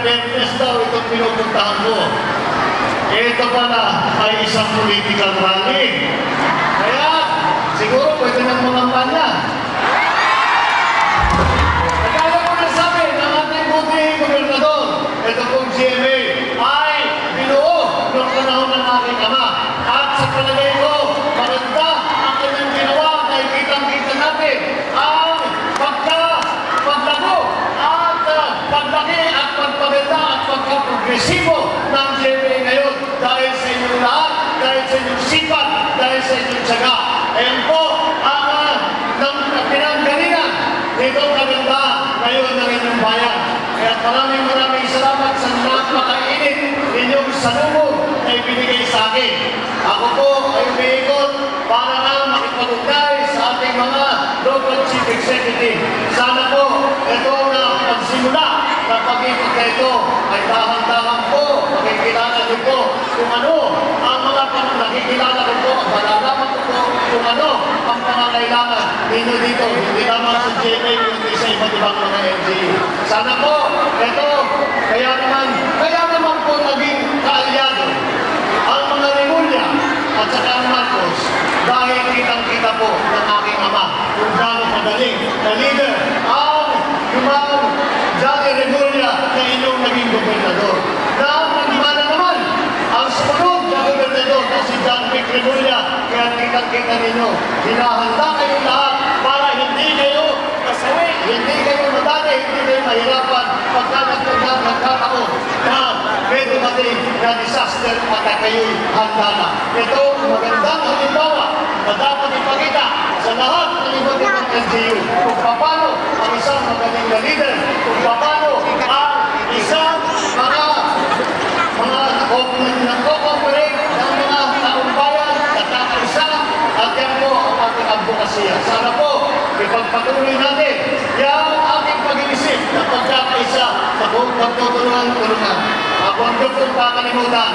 fairness daw itong pinupuntahan ko. Ito pala ay isang political rally. Kaya, siguro pwede ng mga panya. Kagaya ko na sabi ng ating buting gobernador, ito pong GMA ay binuo noong panahon ng aking ama. At sa palagay ko, maganda ang kanyang ginawa dahil kitang-kita natin ang paglago at paglaki at pagpaganda at pagkaprogresibo ng GMA ngayon dahil sa inyong lahat, dahil sa inyong sipat, dahil sa inyong tiyaga. Ayan po ang pinanggalingan nito kaganda ngayon ng inyong bayan. Kaya maraming salamat sa napakainit inyong salubog na ibinigay sa akin. Ako po ay umiikot para na makipag-ugnay sa ating mga local chief executive. Sana po ito na pagsimula na pag-ikot na ito ay dahan-dahan po makikilala din po kung ano ang mga nakikilala ko po, malalaman ko po kung ano ang pangangailangan ninyo dito, hindi naman sa GMA, hindi sa iba't ibang mga NGO. Sana po, ito, kaya naman po naging kaalyado ang mga Remulla at saka ang Marcos dahil kitang-kita po ng aking ama kung gaano magaling na leader ang yung Johnny Remulla na inyong naging gobernador. Na nagmana naman ang sumunod na gobernador na si John Vic Remulla. Kaya kitang-kita ninyo, hinahanda kayo lahat para hindi kayo kasawi, hindi kayo madali, hindi kayo mahirapan pagka nagkataon na may dumating na disaster at kayo'y handa na. Ito, magandang halimbawa na dapat ipakita sa lahat ng iba't ibang NGO kung paano ang isang magaling na leader, kung paano ang isang mga nagko-cooperate ng mga taong bayan, nagkakaisa, at yan po ang ating advokasya. Sana po, ipagpatuloy natin yung ating pag-iisip na pagkakaisa sa buong pagtutulungan-tulungan. Ako ang pong kakalimutan,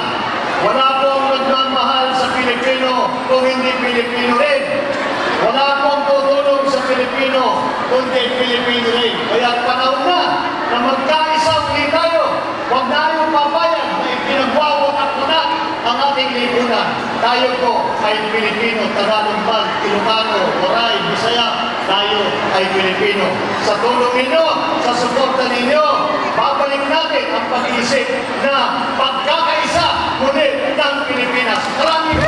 wala pong nagmamahal sa Pilipino kung hindi Pilipino rin. Wala pong tutulong sa Pilipino kundi Pilipino rin. Kaya panahon na na magkaisa ulit tayo. Huwag na yung papayan na ipinagwawatak mo na ang ating lipunan. Tayo po ay Pilipino, Tagalog man, Ilocano, Waray, Bisaya, tayo ay Pilipino. Sa tulong ninyo, sa suporta ninyo, babalik natin ang pag-iisip na pagkakaisa muli ng Pilipinas. Maraming